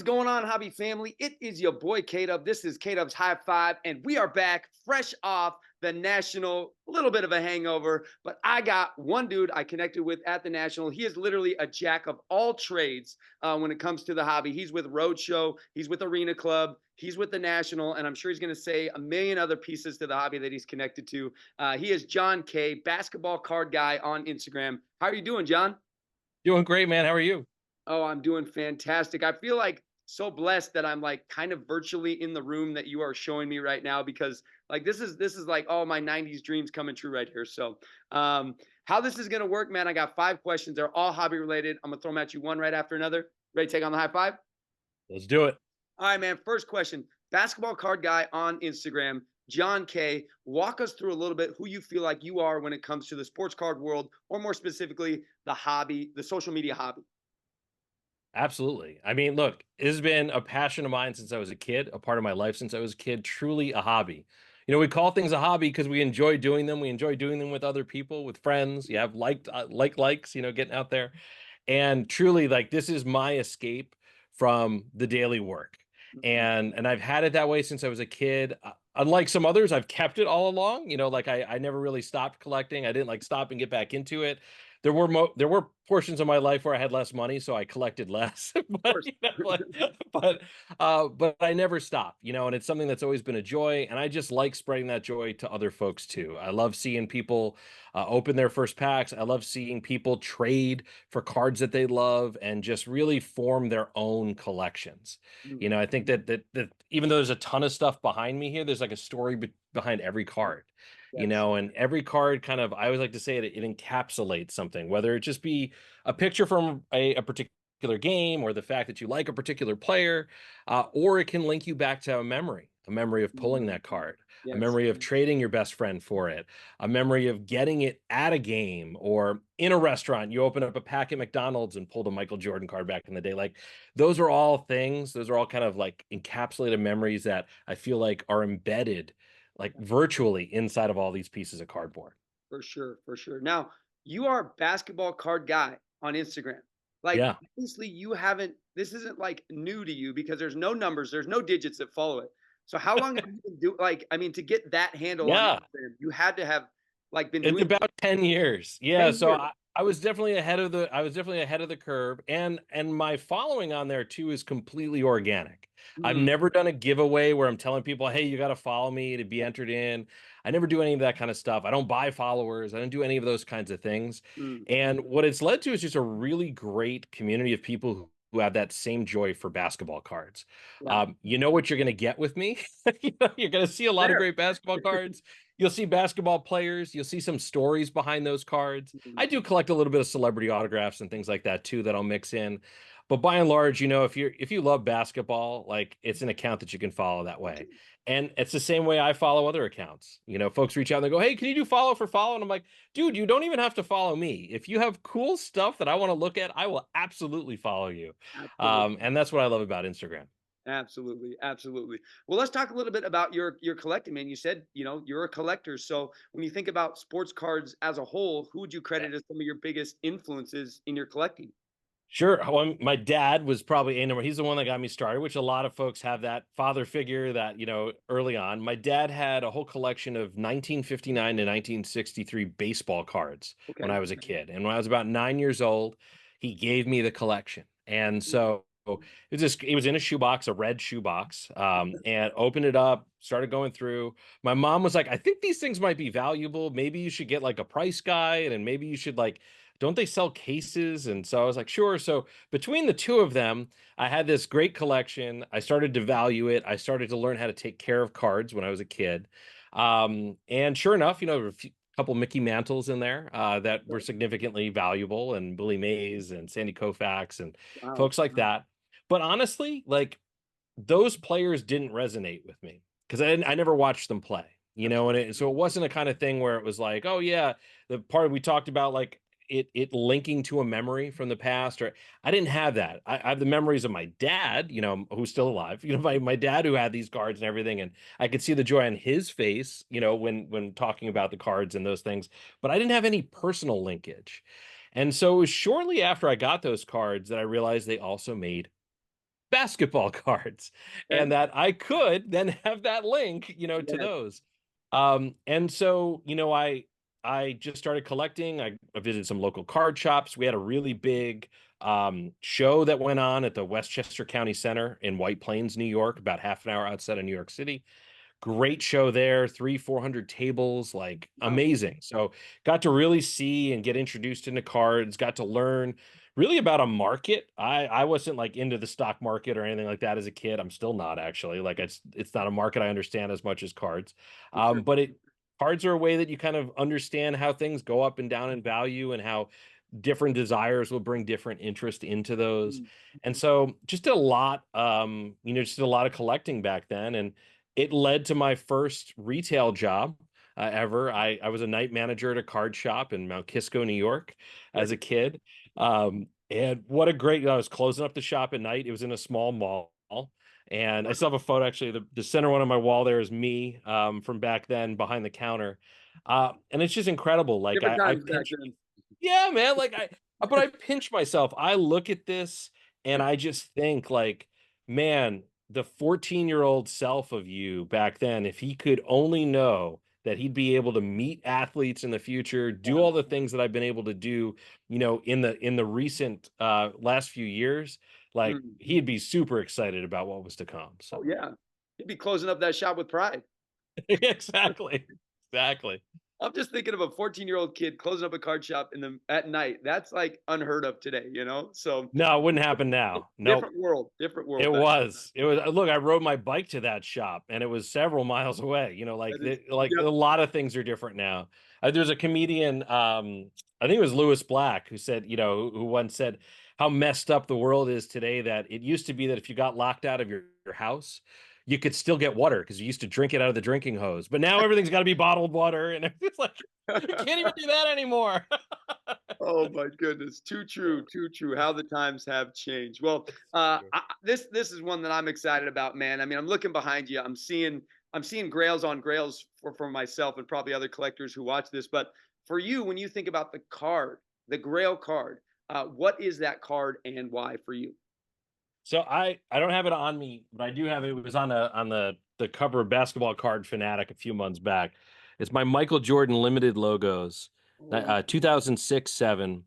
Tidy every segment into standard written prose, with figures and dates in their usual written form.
is going on, hobby family? It is your boy K-Dub. This is K-Dub's High Five, and we are back fresh off the National. A little bit of a hangover, but I got one dude I connected with at the National. He is literally a jack of all trades when it comes to the hobby. He's with Roadshow, he's with Arena Club, he's with the National, and I'm sure he's going to say a million other pieces to the hobby that he's connected to. He is John K, basketball card guy on Instagram. How are you doing, John? Doing great, man. How are you? Oh, I'm doing fantastic. I feel like so blessed that I'm like kind of virtually in the room that you are showing me right now because like this is like all my 90s dreams coming true right here. So, how this is going to work, man, I got 5 questions. They're all hobby related. I'm going to throw them at you one right after another. Ready to take on the high five? Let's do it. All right, man. First question. Basketball card guy on Instagram, John K. Walk us through a little bit who you feel like you are when it comes to the sports card world, or more specifically, the hobby, the social media hobby. Absolutely. I mean, look, it has been a passion of mine since I was a kid, a part of my life since I was a kid, truly a hobby. We call things a hobby because we enjoy doing them. We enjoy doing them with other people, with friends. You have likes, getting out there. And truly, like, this is my escape from the daily work. Mhm. And I've had it that way since I was a kid. Unlike some others, I've kept it all along. Like I never really stopped collecting. I didn't like stop and get back into it. There were portions of my life where I had less money, so I collected less. Of but course. but I never stopped. And it's something that's always been a joy, and I just like spreading that joy to other folks too. I love seeing people open their first packs. I love seeing people trade for cards that they love and just really form their own collections. Mhm. I think that even though there's a ton of stuff behind me here, there's like a story behind every card. Yes. And every card kind of, I always like to say it encapsulates something, whether it just be a picture from a particular game or the fact that you like a particular player, or it can link you back to a memory of pulling Mhm. that card, a Yes. memory of trading your best friend for it, a memory of getting it at a game or in a restaurant. You open up a pack at McDonald's and pulled a Michael Jordan card back in the day. Like those are all kind of like encapsulated memories that I feel like are embedded like virtually inside of all these pieces of cardboard. For sure, for sure. Now, you are a basketball card guy on Instagram. Like, Yeah. obviously, you haven't, this isn't like new to you because there's no numbers, there's no digits that follow it. So, how long have you been doing, like, I mean, to get that handle on Yeah. Instagram, you had to have like been It's doing about 10 years. Yeah, 10 so years. I was definitely ahead of the curve, and my following on there too is completely organic. I've Mm, never done a giveaway where I'm telling people, "Hey, you got to follow me to be entered in." I never do any of that kind of stuff. I don't buy followers. I don't do any of those kinds of things. mm, And what it's led to is just a really great community of people who have that same joy for basketball cards. yeah. You know what you're going to get with me? You're going to see a lot of Fair. great basketball cards. You'll see basketball players. You'll see some stories behind those cards. Mhm. I do collect a little bit of celebrity autographs and things like that too that I'll mix in. But by and large, if you love basketball, like it's an account that you can follow that way. And it's the same way I follow other accounts. Folks reach out and they go, "Hey, can you do follow for follow?" And I'm like, "Dude, you don't even have to follow me. If you have cool stuff that I want to look at, I will absolutely follow you." Absolutely. And that's what I love about Instagram. Absolutely, absolutely. Well, let's talk a little bit about your collecting, man. You said, you're a collector. So when you think about sports cards as a whole, who would you credit as some of your biggest influences in your collecting? Sure. Well, my dad was probably a number. He's the one that got me started, which a lot of folks have that father figure that, early on. My dad had a whole collection of 1959 to 1963 baseball cards when Okay. I was a kid. And when I was about 9 years old, he gave me the collection. And so it was in a shoebox, a red shoebox, and opened it up, started going through. My mom was like, "I think these things might be valuable. Maybe you should get like a price guide, and maybe you should like, don't they sell cases?" And so I was like, "Sure." So between the two of them, I had this great collection. I started to value it. I started to learn how to take care of cards when I was a kid. And sure enough, there were couple Mickey Mantles in there that were significantly valuable, and Billy Mays and Sandy Koufax and Wow. folks like that. But honestly, like those players didn't resonate with me because I never watched them play, and so it wasn't a kind of thing where it was like, oh yeah, the part we talked about, like it linking to a memory from the past, or I didn't have that. I have the memories of my dad, who's still alive, my dad who had these cards and everything, and I could see the joy on his face, when talking about the cards and those things, but I didn't have any personal linkage. And so it was shortly after I got those cards that I realized they also made basketball cards, Okay. and that I could then have that link, to Yes. those. And so, I just started collecting. I visited some local card shops. We had a really big show that went on at the Westchester County Center in White Plains, New York, about half an hour outside of New York City. Great show there, 400 tables, like Wow. amazing. So got to really see and get introduced into cards, got to learn really about a market. I wasn't like into the stock market or anything like that as a kid. I'm still not actually. Like it's not a market I understand as much as cards. Sure. But cards are a way that you kind of understand how things go up and down in value and how different desires will bring different interest into those. Mm. And so just did a lot, just did a lot of collecting back then. And it led to my first retail job ever. I was a night manager at a card shop in Mount Kisco, New York, Okay. as a kid. And what a great! I was closing up the shop at night. It was in a small mall, and I still have a photo. Actually, the center one on my wall there is me from back then behind the counter, and it's just incredible. Like Different I times back pinch, then. yeah, man. But I pinch myself. I look at this and I just think, like, man, the 14-year-old self of you back then, if he could only know that he'd be able to meet athletes in the future, do Yeah. all the things that I've been able to do, in the recent last few years, like Mm. he'd be super excited about what was to come. Oh So yeah. You'd be closing up that shop with pride. exactly. Exactly. I'm just thinking of a 14-year-old kid closing up a card shop in the at night. That's like unheard of today, you know? So No, it wouldn't happen now. Nope. different It world back. was. It was. Look, I rode my bike to that shop, and it was several miles away. That is, Like a yep. lot of things are different now. There's a comedian, I think it was Lewis Black, who said, who once said how messed up the world is today. That it used to be that if you got locked out of your house, you could still get water because you used to drink it out of the drinking hose. But now everything's got to be bottled water, and it's like you can't even do that anymore. Oh my goodness, too true, too true. How the times have changed. Well, this is one that I'm excited about, man. I mean, I'm looking behind you. I'm seeing grails on grails for myself and probably other collectors who watch this. But for you, when you think about the card, the Grail card, what is that card and why for you? So I don't have it on me, but I do have it. It was on the cover of Basketball Card Fanatic a few months back. It's my Michael Jordan limited logos, Oh, wow. 2006-7.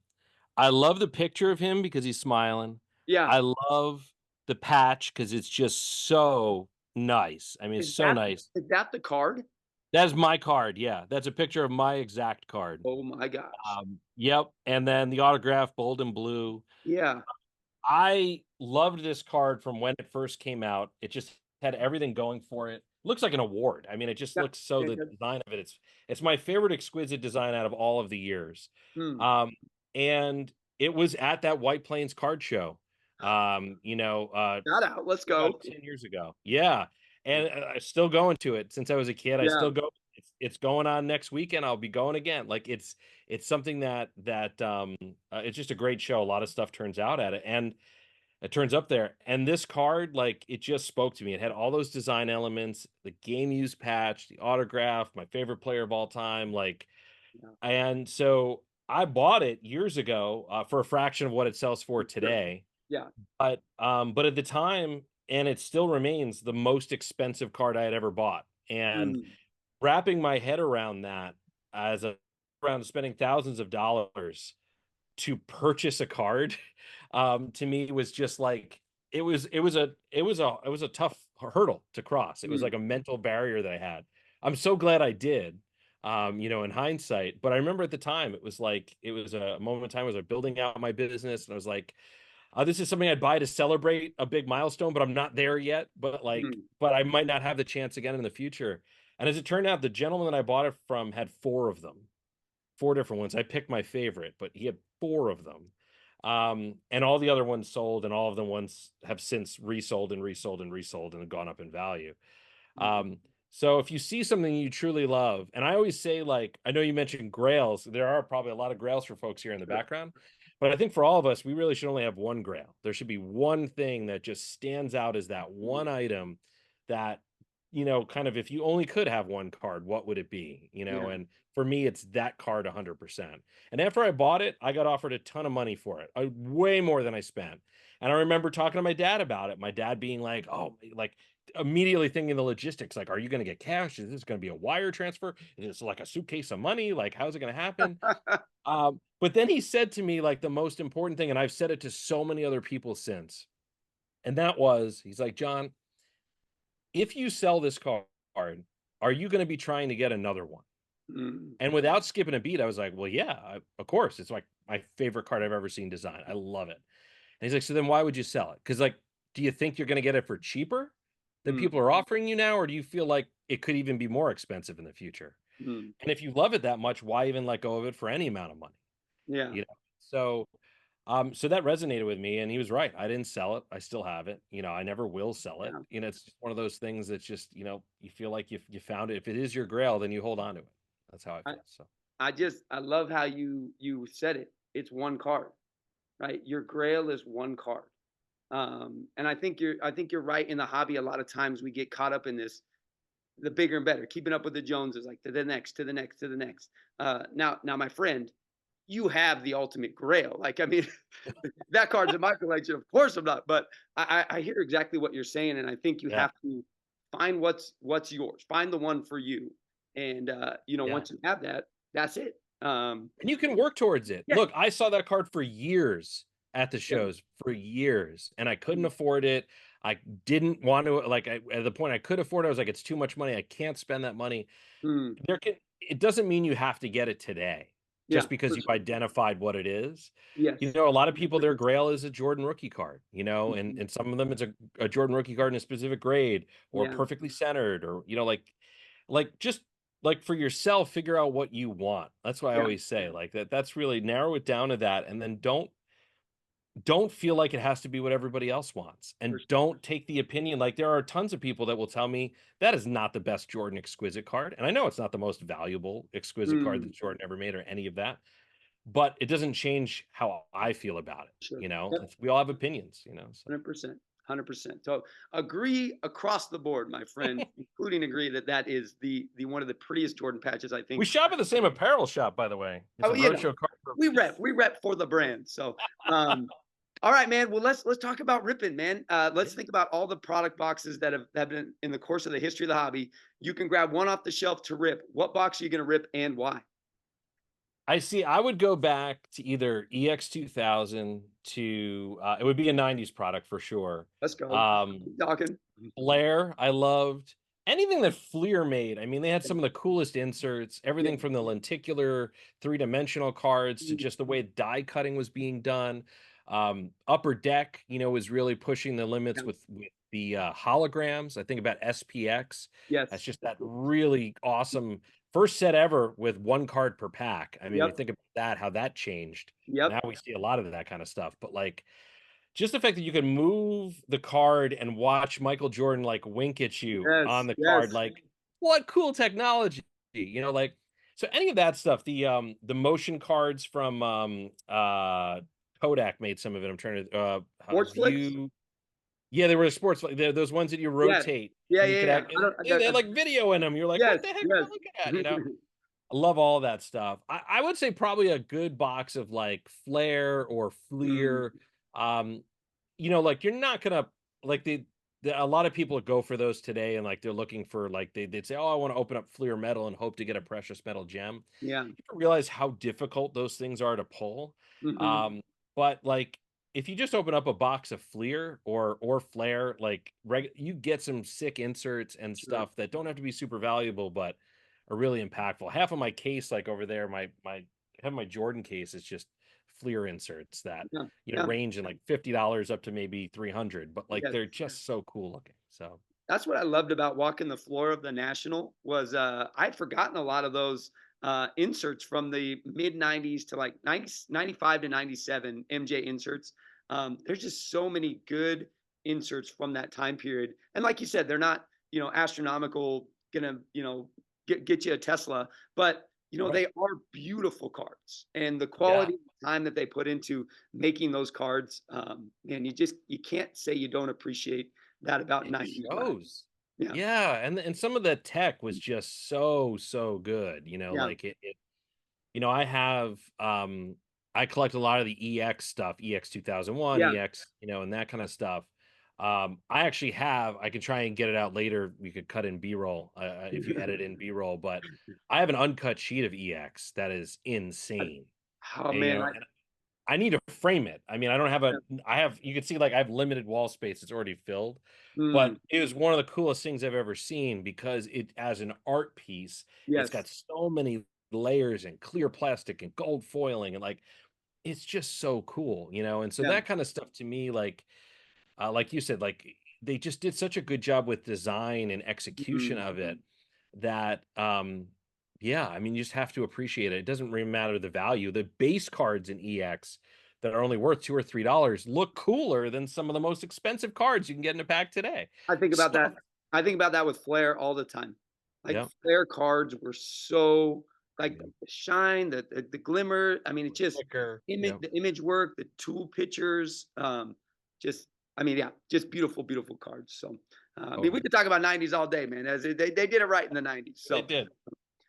I love the picture of him because he's smiling. Yeah. I love the patch because it's just so nice. I mean, it's Is so that nice. is that the card? That's my card. Yeah, that's a picture of my exact card. Oh my gosh. Yep. And then the autograph, bold and blue. Yeah. I loved this card from when it first came out. It just had everything going for it. Looks like an award. I mean, it just Yeah. looks so, the It- design of it's my favorite exquisite design out of all of the years. hmm. Um, and it was at that White Plains card show. Shout out. Let's About go. 10 years ago. Yeah. And I'm still going to it since I was a kid. I Yeah. still go. It's going on next weekend. I'll be going again. Like it's something that it's just a great show. A lot of stuff turns out at it. And it turns up there. And this card, like, it just spoke to me. It had all those design elements, the game use patch, the autograph, my favorite player of all time. Like, Yeah. and so I bought it years ago for a fraction of what it sells for Sure. today. Yeah. But at the time, and it still remains the most expensive card I had ever bought. And Mm. wrapping my head around that as a around spending thousands of dollars to purchase a card to me was just like it was a tough hurdle to cross. It was Mm. like a mental barrier that I had. I'm so glad I did, in hindsight. But I remember at the time it was like it was a moment in time. I was like building out my business, and I was like, this is something I'd buy to celebrate a big milestone, but I'm not there yet. Mm. But I might not have the chance again in the future. And as it turned out, the gentleman that I bought it from had four of them, four different ones. I picked my favorite, but he had four of them. And all the other ones sold, and all of the ones have since resold and resold and resold and have gone up in value. Mm. So if you see something you truly love, and I always say, like, I know you mentioned grails, there are probably a lot of grails for folks here in the Sure. background, but I think for all of us, we really should only have one grail. There should be one thing that just stands out as that Mm. one item that kind of if you only could have one card, what would it be? Yeah. And for me, it's that card 100%. And after I bought it, I got offered a ton of money for it, way more than I spent. And I remember talking to my dad about it. My dad being like, "Oh, like immediately thinking the logistics, like, are you going to get cash? Is this going to be a wire transfer? Is it like a suitcase of money? Like, how's it going to happen?" But then he said to me, like, the most important thing, and I've said it to so many other people since, and that was, he's like, "John, if you sell this card, are you going to be trying to get another one?" Mm, And without skipping a beat, I was like, "Well, yeah, of course. It's like my favorite card I've ever seen designed. I love it." And he's like, "So then why would you sell it? Because like, do you think you're going to get it for cheaper than mm, people are offering you now, or do you feel like it could even be more expensive in the future? mm. And if you love it that much, why even let go of it for any amount of money?" Yeah. You know? So that resonated with me, and he was right. I didn't sell it. I still have it. I never will sell it. Yeah. It's just one of those things that's just, you feel like you found it. If it is your grail, then you hold on to it. That's how I I feel. So I love how you said it. It's one card, right? Your grail is one card. And I think you're right in the hobby. A lot of times we get caught up in this, the bigger and better, keeping up with the Joneses, like to the next, to the next, to the next. Now, my friend, you have the ultimate grail. Like, I mean, that card's in my collection. Of course, I'm not, but I hear exactly what you're saying, and I think you yeah, have to find what's yours. Find the one for you, and yeah. once you have that, that's it. And you can work towards it. Yeah, Look, I saw that card for years at the yeah, shows for years, and I couldn't mm, afford it. I didn't want to like at the point I could afford it. I was like, it's too much money. I can't spend that money. mm, There can It doesn't mean you have to get it today yeah, just because for you've sure. identified what it is. Yes. A lot of people, their grail is a Jordan rookie card, and Mhm. some of them it's a Jordan rookie card in a specific grade or Yeah, perfectly centered or just like for yourself, figure out what you want. That's what I yeah, always say. Like that's really narrow it down to that. And then don't feel like it has to be what everybody else wants. for And sure. don't take the opinion. Like there are tons of people that will tell me that is not the best Jordan exquisite card. And I know it's not the most valuable exquisite card Mm, that Jordan ever made or any of that, but it doesn't change how I feel about it. sure. We all have opinions, so 100%. 100%. So agree across the board, my friend, including agree that that is the one of the prettiest Jordan patches, I we think. shop at the same apparel shop, by the way. It's Oh, a roadshow card. we rep for the brand. So, all right, man. Well, let's talk about ripping, man. Let's Yeah. think about all the product boxes that have been in the course of the history of the hobby. You can grab one off the shelf to rip. What box are you going to rip and why? I see. I would go back to either EX 2000 to it would be a 90s product for sure. Let's go. Um, Keep talking. Flair, I loved anything that Fleer made. I mean, they had some of the coolest inserts, Yeah. everything from the lenticular three-dimensional cards to Mm, just the way die cutting was being done. Upper Deck, was really pushing the limits yeah. with the holograms. I think about SPX. That's Yes. just that really awesome first set ever with one card per pack. I mean, you Yep. think about that, how that changed. Yep. Now we see a lot of that kind of stuff, but like just the fact that you can move the card and watch Michael Jordan like wink at you on Yes. the card, Yes. like what cool technology, like so any of that stuff, the motion cards from Kodak made some of it. I'm trying to Sports flicks. view. Yeah, they were sports like they're those ones that you Yes. rotate Yeah. and you Yeah. could Yeah. act I don't. they had like video in them. You're like, what Yes. the heck am I Yes. looking at? I love all that stuff. I would say probably a good box of like Flair or Mm, Fleer. Um, like you're not gonna like a lot of people go for those today and like they're looking for like they'd say, oh, I want to open up Fleer metal and hope to get a precious metal gem. yeah. You don't realize how difficult those things are to pull. Hmm. But like if you just open up a box of Fleer or Flair, like you get some sick inserts and Sure. stuff that don't have to be super valuable, but are really impactful. Half of my case, like over there, my have my Jordan case is just Fleer inserts that Yeah. Yeah. range in like $50 up to maybe 300, but like Yes. they're just so cool looking. So That's what I loved about walking the floor of the National was I'd forgotten a lot of those inserts from the mid 90s to like 90, 95 to 97 MJ inserts. There's just so many good inserts from that time period. And like you said, they're not, astronomical, gonna, get you a Tesla, but right. they are beautiful cards. And the Yeah. quality of time that they put into making those cards, man, you can't say you don't appreciate that about It 90s. shows. Yeah. Yeah, and some of the tech was just so good, Yeah. like I have I collect a lot of the EX stuff, EX 2001, Yeah. EX, and that kind of stuff. I actually have, I can try and get it out later. We could cut in B-roll if you edit in B-roll, but I have an uncut sheet of EX that is insane. Oh And, man, and I need to frame it. I mean, I don't have you can see like I have limited wall space. It's already filled, mm, but it was one of the coolest things I've ever seen because it, as an art piece, it's yes. got so many layers and clear plastic and gold foiling and like, it's just so cool, And so Yeah. that kind of stuff to me, like you said, like they just did such a good job with design and execution Mm. of it that yeah, I mean you just have to appreciate it. It doesn't really matter the value. The base cards in EX that are only worth $2 or $3 look cooler than some of the most expensive cards you can get in a pack today. I think about that. So I think about that with Flair all the time. Like yeah, Flair cards were so like yeah. the shine, the glimmer. I mean, it just Thicker. image Yeah. the image work, the tool pictures. Just I mean, yeah, just beautiful, beautiful cards. So I mean, we Totally. could talk about '90s all day, man. As they did it right in the '90s. They So did.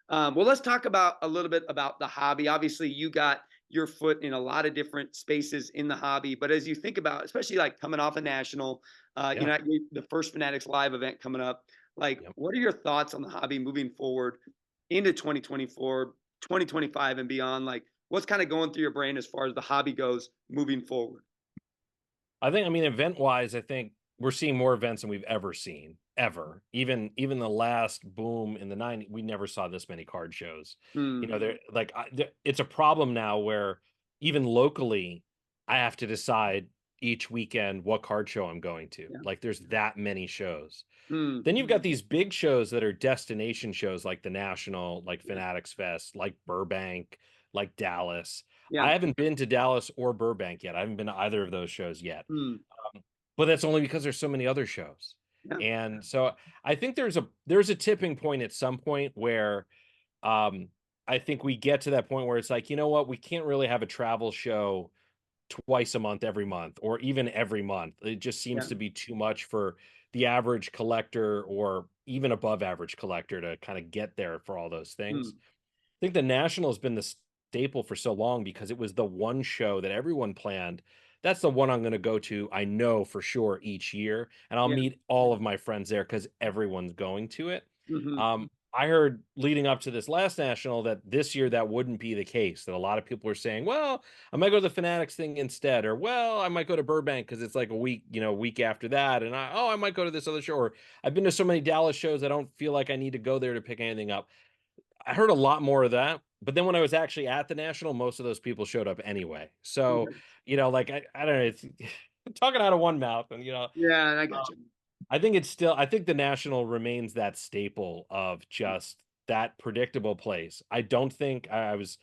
well, let's talk about a little bit about the hobby. Obviously, you got your foot in a lot of different spaces in the hobby. But as you think about, especially like coming off a national, Yeah. the first Fanatics Live event coming up, like Yeah. what are your thoughts on the hobby moving forward into 2024, 2025 and beyond? Like what's kind of going through your brain as far as the hobby goes moving forward? I mean, event wise, I think we're seeing more events than we've ever seen, ever. Even the last boom in the '90s, we never saw this many card shows. Mm, They're like, it's a problem now where even locally, I have to decide each weekend what card show I'm going to. yeah. Like, there's that many shows. Mm, Then you've got these big shows that are destination shows like the National, like yeah. Fanatics Fest, like Burbank, like Dallas. Yeah. I haven't been to Dallas or Burbank yet. I haven't been to either of those shows yet. Mm, But that's only because there's so many other shows. yeah. And so I think there's a tipping point at some point where um I think we get to that point where it's like, you know what, we can't really have a travel show twice a month every month or even every month. It just seems Yeah. to be too much for the average collector or even above average collector to kind of get there for all those things. Mm, I think the National has been the staple for so long because it was the one show that everyone planned. That's the one I'm going to go to, I know for sure, each year. And I'll yeah. meet all of my friends there because everyone's going to it. Hmm. I heard leading up to this last national that this year that wouldn't be the case, that a lot of people are saying, well, I might go to the Fanatics thing instead, or well, I might go to Burbank because it's like a week after that. And I might go to this other show. Or I've been to so many Dallas shows, I don't feel like I need to go there to pick anything up. I heard a lot more of that. But then when I was actually at the national, most of those people showed up anyway. So, Okay. like I don't know, it's talking out of one mouth, and Yeah, and I got you. I think the national remains that staple of just that predictable place. I don't think I was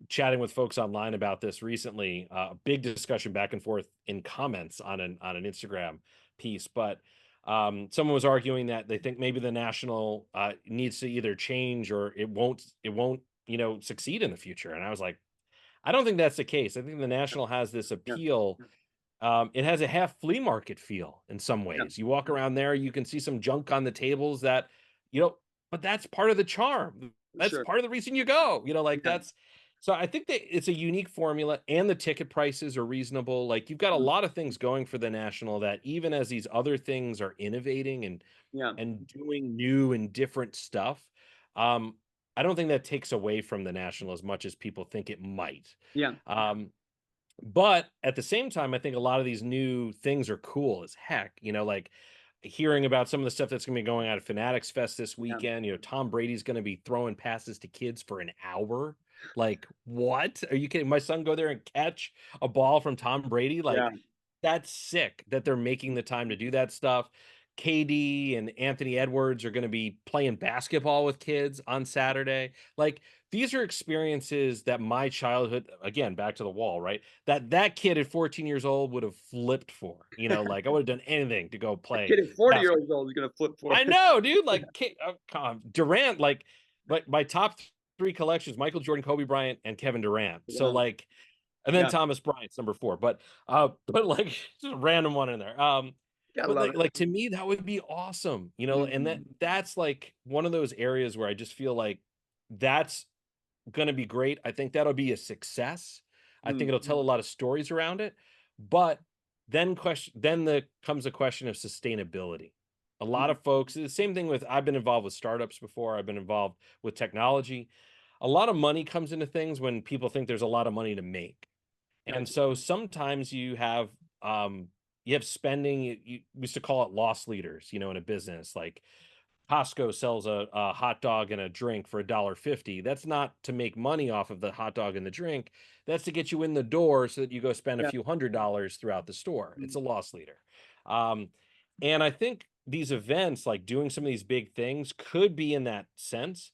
chatting with folks online about this recently, a big discussion back and forth in comments on an Instagram piece, but someone was arguing that they think maybe the national needs to either change or it won't succeed in the future. And I was like, I don't think that's the case. I think the national has this Yeah. appeal. It has a half flea market feel in some Yeah. ways. You walk around there, you can see some junk on the tables that, you know, but that's part of the charm. For That's sure. part of the reason you go. Like Yeah. that's so I think that it's a unique formula and the ticket prices are reasonable. Like you've got a Mm, lot of things going for the national that even as these other things are innovating and yeah. and doing new and different stuff, um, I don't think that takes away from the national as much as people think it might. Yeah. But at the same time, I think a lot of these new things are cool as heck. Like hearing about some of the stuff that's going to be going on at Fanatics Fest this Yeah. weekend. Tom Brady's going to be throwing passes to kids for an hour. Like, what? Are you kidding? My son go there and catch a ball from Tom Brady? Yeah. Like, that's sick that they're making the time to do that stuff. KD and Anthony Edwards are going to be playing basketball with kids on Saturday. Like these are experiences that my childhood, again, back to the wall, right? That kid at 14 years old would have flipped for, like I would have done anything to go A play kid at 40 years basketball. old is gonna flip for I it. know, dude. Like come on, Durant, like my top three collections: Michael Jordan, Kobe Bryant, and Kevin Durant. So Wow. like, and then Yeah. Thomas Bryant's number four. But like just a random one in there. Gotta But love it. like to me, that would be awesome, you know, and Mhm. that's like one of those areas where I just feel like that's gonna be great. I think that'll be a success. I think Mm, it'll tell a lot of stories around it. But then the comes a question of sustainability. A lot mm, of folks, the same thing with I've been involved with startups before, I've been involved with technology. A lot of money comes into things when people think there's a lot of money to make. And gotcha. so sometimes you have spending, we used to call it loss leaders, you know, in a business. Like Costco sells a hot dog and a drink for $1.50. That's not to make money off of the hot dog and the drink. That's to get you in the door so that you go spend a Yeah. few $100s throughout the store. It's Mm, a loss leader. Um, and I think these events, like doing some of these big things, could be in that sense.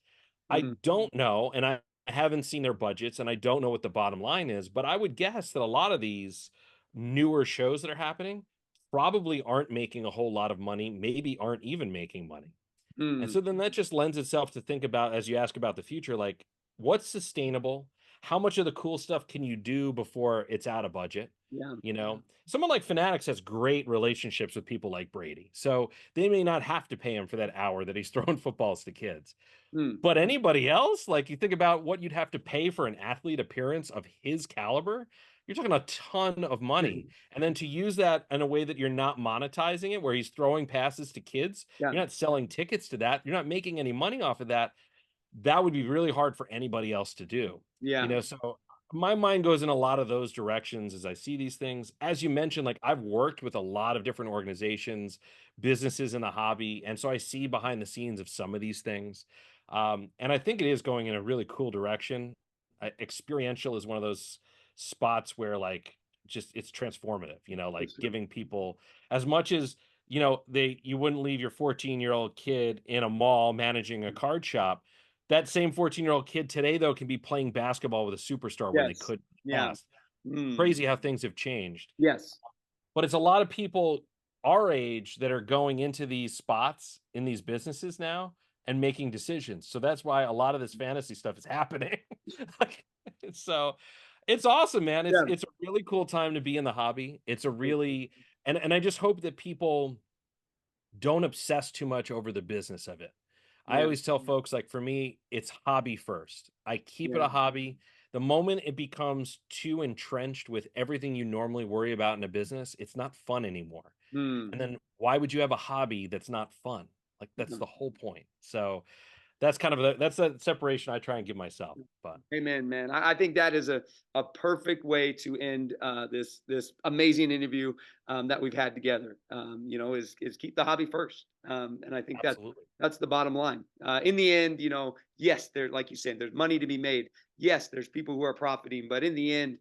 I mhm. don't know, and I haven't seen their budgets, and I don't know what the bottom line is, but I would guess that a lot of these newer shows that are happening probably aren't making a whole lot of money, maybe aren't even making money. And Mm, so then that just lends itself to think about, as you ask about the future, like what's sustainable? How much of the cool stuff can you do before it's out of budget? yeah. You know, someone like Fanatics has great relationships with people like Brady. So they may not have to pay him for that hour that he's throwing footballs to kids. Mm, But anybody else, like you think about what you'd have to pay for an athlete appearance of his caliber, you're talking a ton of money. And then to use that in a way that you're not monetizing it, where he's throwing passes to kids, yeah. you're not selling tickets to that, you're not making any money off of that. That would be really hard for anybody else to do. You Yeah. know, so my mind goes in a lot of those directions as I see these things. As you mentioned, like I've worked with a lot of different organizations, businesses in the hobby, and so I see behind the scenes of some of these things. And I think it is going in a really cool direction. Experiential is one of those spots where like just it's transformative, you know, For like sure. giving people as much as you know, you wouldn't leave your 14-year-old kid in a mall managing a card shop. That same 14-year-old kid today, though, can be playing basketball with a superstar when they Yes. couldn't in the Yeah. past. Mm, Crazy how things have changed. yes. But it's a lot of people our age that are going into these spots in these businesses now and making decisions. So that's why a lot of this fantasy stuff is happening. Like, so it's awesome, man. It's Yeah. it's a really cool time to be in the hobby. It's a really and I just hope that people don't obsess too much over the business of it. I Yeah. always tell folks, like, for me, it's hobby first. I keep it Yeah. a hobby. The moment it becomes too entrenched with everything you normally worry about in a business, it's not fun anymore. Mm. And then why would you have a hobby that's not fun? Like that's Yeah. the whole point. So that's kind of that's a separation I try and give myself. But Amen, man. I think that is a perfect way to end this amazing interview that we've had together. Is keep the hobby first, and I think absolutely. that's the bottom line. In the end, yes, there, like you said, there's money to be made. Yes, there's people who are profiting, but in the end,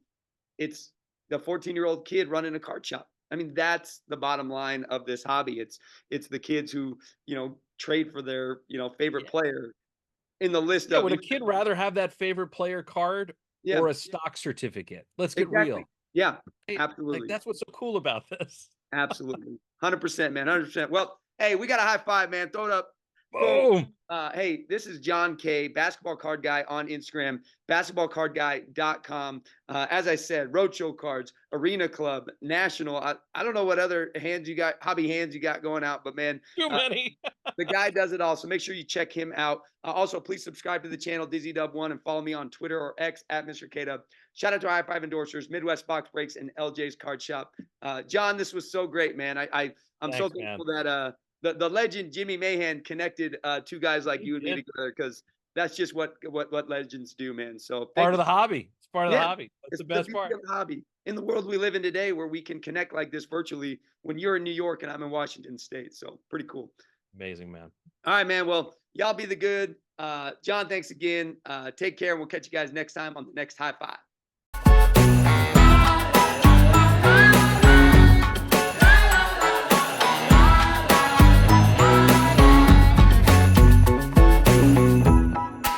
it's the 14-year-old kid running a card shop. I mean, that's the bottom line of this hobby. It's the kids who trade for their favorite Yeah. player in the list Yeah. of Would a kid rather have that favorite player card yeah. or a stock certificate? Let's get Exactly. real. Yeah, Right? Like absolutely. that's what's so cool about this. Absolutely. 100%, man. 100%. Well, hey, we got a high five, man. Throw it up. Boom. Boom. Hey, this is John K, basketball card guy on Instagram, basketballcardguy.com. As I said, roadshow cards, arena club, national. I don't know what other hands you got, hobby hands you got going out, but man, Too uh, many. the guy does it all. So make sure you check him out. Also, please subscribe to the channel, DizzyDub1, and follow me on Twitter or X at Mr. K-Dub. Shout out to our High Five endorsers, Midwest Box Breaks, and LJ's Card Shop. John, this was so great, man. I'm so Thanks, man. thankful that the legend Jimmy Mahan connected two guys like He you and me did. together because that's just what legends do, man. So thank Part you. of the hobby. It's part of the Yeah, hobby. That's it's the the best beauty part. of the hobby. In the world we live in today, where we can connect like this virtually, when you're in New York and I'm in Washington State, so pretty cool. Amazing, man. All right, man. Well, y'all be the good. John, thanks again. Take care. We'll catch you guys next time on the next High Five.